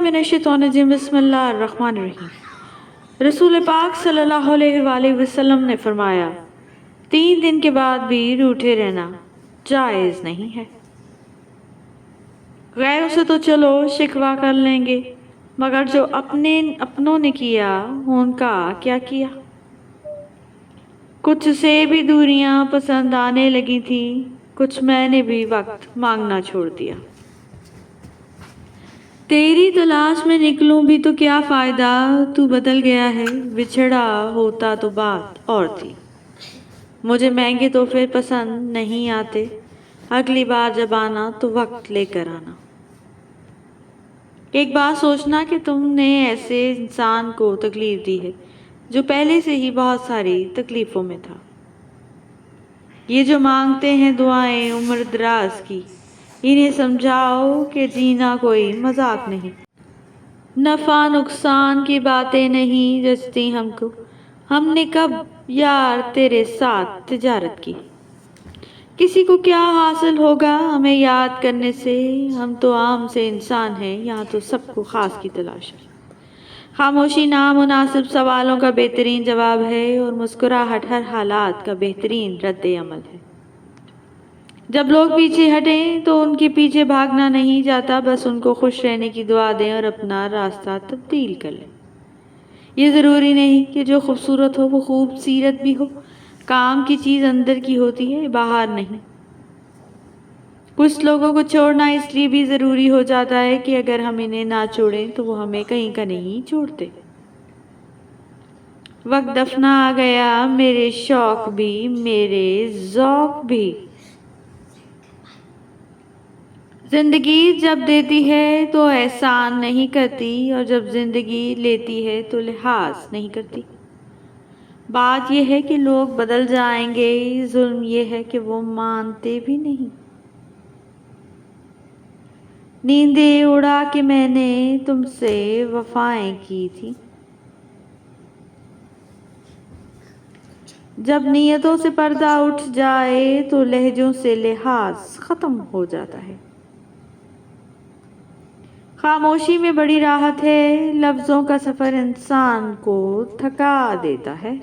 मिनश्शैतानिर्रजीम बिस्मिल्लाहिर्रहमानिर्रहीम। रसूल पाक सल्लल्लाहु अलैहि वसल्लम ने फरमाया, 3 दिन के बाद भी रूठे रहना जायज़ नहीं है। गैरों से तो चलो शिकवा कर लेंगे, मगर जो अपनों ने किया उनका क्या किया। कुछ से भी दूरियां पसंद आने लगी थी, कुछ मैंने भी वक्त मांगना छोड़ दिया। तेरी तलाश में निकलूं भी तो क्या फायदा, तू बदल गया है, बिछड़ा होता तो बात और थी। मुझे महंगे तोहफे पसंद नहीं आते, अगली बार जब आना तो वक्त लेकर आना। एक बात सोचना कि तुमने ऐसे इंसान को तकलीफ दी है जो पहले से ही बहुत सारी तकलीफों में था। ये जो मांगते हैं दुआएं उम्र दराज की, इन्हें समझाओ कि जीना कोई मजाक नहीं। नफा नुकसान की बातें नहीं जचती हमको, हमने कब यार तेरे साथ तिजारत की। किसी को क्या हासिल होगा हमें याद करने से, हम तो आम से इंसान हैं, यहाँ तो सबको खास की तलाश है। खामोशी नामुनासिब सवालों का बेहतरीन जवाब है और मुस्कुराहट हर हालात का बेहतरीन रद्द अमल है। जब लोग पीछे हटें तो उनके पीछे भागना नहीं जाता, बस उनको खुश रहने की दुआ दें और अपना रास्ता तब्दील कर लें। ये ज़रूरी नहीं कि जो खूबसूरत हो वो खूबसीरत भी हो, काम की चीज़ अंदर की होती है, बाहर नहीं। कुछ लोगों को छोड़ना इसलिए भी ज़रूरी हो जाता है कि अगर हम इन्हें ना छोड़ें तो वो हमें कहीं का नहीं छोड़ते। वक्त दफना आ गया, मेरे शौक भी मेरे ज़ौक भी। जिंदगी जब देती है तो एहसान नहीं करती, और जब जिंदगी लेती है तो लिहाज नहीं करती। बात यह है कि लोग बदल जाएंगे, जुल्म यह है कि वो मानते भी नहीं। नींदें उड़ा के मैंने तुमसे वफाएं की थी, जब नीयतों से पर्दा उठ जाए तो लहजों से लिहाज खत्म हो जाता है। खामोशी में बड़ी राहत है, लफ्ज़ों का सफ़र इंसान को थका देता है।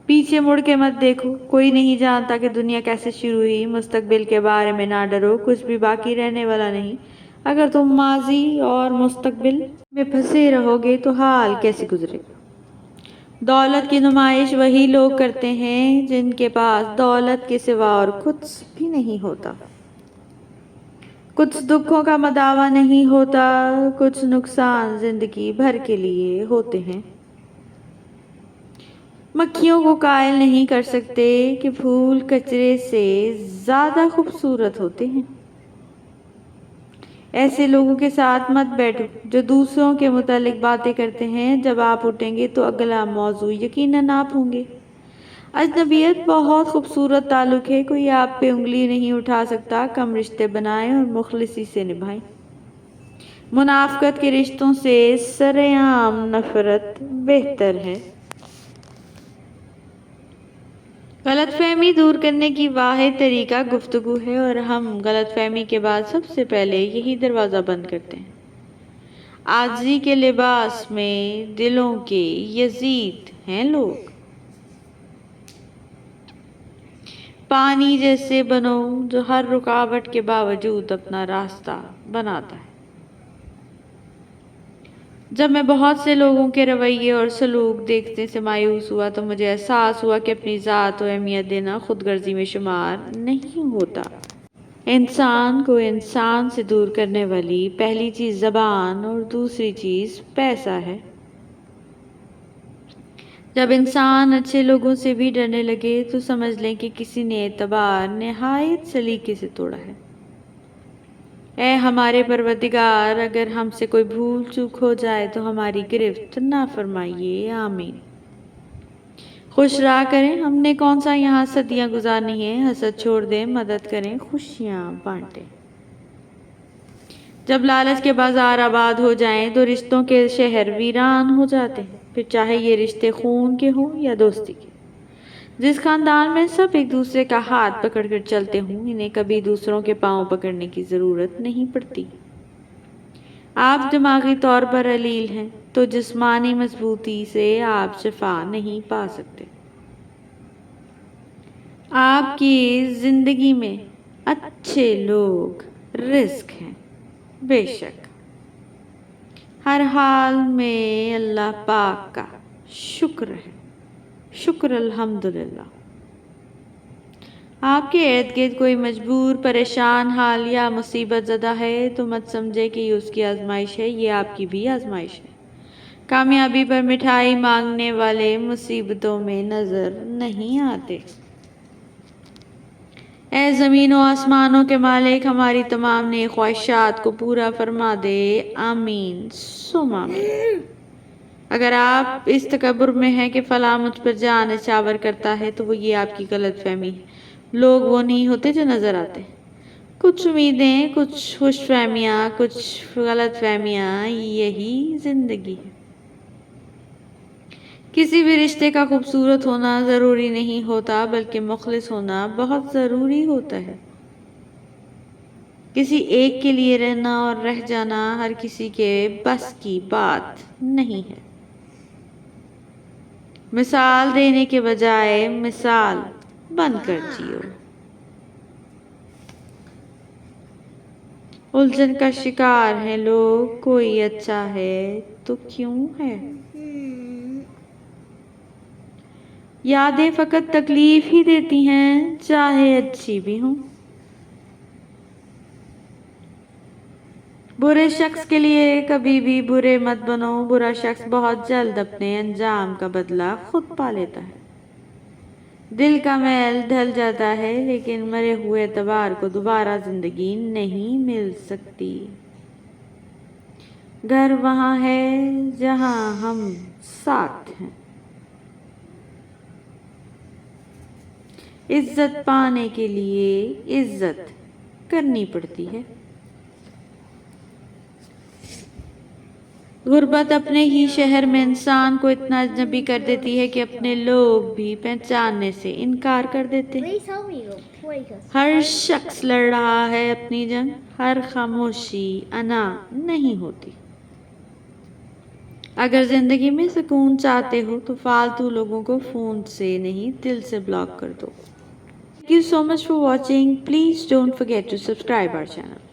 पीछे मुड़ के मत देखो, कोई नहीं जानता कि दुनिया कैसे शुरू हुई। मुस्तकबिल के बारे में ना डरो, कुछ भी बाकी रहने वाला नहीं। अगर तुम माजी और मुस्तकबिल में फंसे रहोगे तो हाल कैसे गुजरेगा। दौलत की नुमाइश वही लोग करते हैं जिनके पास दौलत के सिवा और कुछ भी नहीं होता। कुछ दुखों का मदावा नहीं होता, कुछ नुकसान जिंदगी भर के लिए होते हैं। मक्खियों को कायल नहीं कर सकते कि फूल कचरे से ज्यादा खूबसूरत होते हैं। ऐसे लोगों के साथ मत बैठो जो दूसरों के मुतालिक बातें करते हैं, जब आप उठेंगे तो अगला मौजू यकीनन आप होंगे। अजनबियत बहुत खूबसूरत ताल्लुक है, कोई आप पे उंगली नहीं उठा सकता। कम रिश्ते बनाएं और मुखलिसी से निभाएं। मुनाफकत के रिश्तों से सरेआम नफरत बेहतर है। गलतफहमी दूर करने की वाहिद तरीका गुफ्तगू है, और हम गलतफहमी के बाद सबसे पहले यही दरवाज़ा बंद करते हैं। आजिज़ी के लिबास में दिलों के यजीद हैं लोग। पानी जैसे बनो जो हर रुकावट के बावजूद अपना रास्ता बनाता है। जब मैं बहुत से लोगों के रवैये और सलूक देखने से मायूस हुआ तो मुझे एहसास हुआ कि अपनी ज़ात को अहमियत देना खुदगर्जी में शुमार नहीं होता। इंसान को इंसान से दूर करने वाली पहली चीज़ ज़बान और दूसरी चीज़ पैसा है। जब इंसान अच्छे लोगों से भी डरने लगे तो समझ लें कि किसी ने एतबार निहायत सलीके से तोड़ा है। ऐ हमारे परवरदिगार, अगर हमसे कोई भूल चूक हो जाए तो हमारी गिरफ्त ना फरमाइए, आमीन। खुश रहा करें, हमने कौन सा यहाँ सदियाँ गुजारनी है। हसद छोड़ दें, मदद करें, खुशियाँ बांटें। जब लालच के बाजार आबाद हो जाएं तो रिश्तों के शहर वीरान हो जाते हैं, फिर चाहे ये रिश्ते खून के हों या दोस्ती के। जिस खानदान में सब एक दूसरे का हाथ पकड़कर चलते हों, इन्हें कभी दूसरों के पांव पकड़ने की ज़रूरत नहीं पड़ती। آپ دماغی طور پر علیل ہیں تو جسمانی مضبوطی سے آپ شفا نہیں پا سکتے۔ آپ کی زندگی میں اچھے لوگ رزق ہیں، بے شک۔ ہر حال میں اللہ پاک کا شکر ہے، شکر الحمدللہ۔ آپ کے ارد گرد کوئی مجبور، پریشان حال یا مصیبت زدہ ہے تو مت سمجھے کہ یہ اس کی آزمائش ہے، یہ آپ کی بھی آزمائش ہے۔ کامیابی پر مٹھائی مانگنے والے مصیبتوں میں نظر نہیں آتے۔ اے زمین و آسمانوں کے مالک، ہماری تمام نیک خواہشات کو پورا فرما دے، آمین ثم آمین۔ اگر آپ اس تکبر میں ہیں کہ فلاں مجھ پر جان نچھاور کرتا ہے تو وہ یہ آپ کی غلط فہمی ہے۔ لوگ وہ نہیں ہوتے جو نظر آتے۔ کچھ امیدیں، کچھ خوش فہمیاں، کچھ غلط فہمیاں، یہی زندگی ہے۔ کسی بھی رشتے کا خوبصورت ہونا ضروری نہیں ہوتا، بلکہ مخلص ہونا بہت ضروری ہوتا ہے۔ کسی ایک کے لیے رہنا اور رہ جانا ہر کسی کے بس کی بات نہیں ہے۔ مثال دینے کے بجائے مثال بن کر جیو۔ الجھن کا شکار ہیں لوگ، کوئی اچھا ہے تو کیوں ہے۔ یادیں فقط تکلیف ہی دیتی ہیں، چاہے اچھی بھی ہوں۔ برے شخص کے لیے کبھی بھی برے مت بنو، برا شخص بہت جلد اپنے انجام کا بدلہ خود پا لیتا ہے۔ دل کا میل ڈھل جاتا ہے لیکن مرے ہوئے اعتبار کو دوبارہ زندگی نہیں مل سکتی۔ گھر وہاں ہے جہاں ہم ساتھ ہیں۔ عزت پانے کے لیے عزت کرنی پڑتی ہے۔ غربت اپنے ہی شہر میں انسان کو اتنا اجنبی کر دیتی ہے کہ اپنے لوگ بھی پہچاننے سے انکار کر دیتے ہیں۔ ہر شخص لڑ رہا ہے اپنی جنگ، ہر خاموشی انا نہیں ہوتی۔ اگر زندگی میں سکون چاہتے ہو تو فالتو لوگوں کو فون سے نہیں دل سے بلاک کر دو۔ Thank you so much for watching. Please don't forget to subscribe our channel.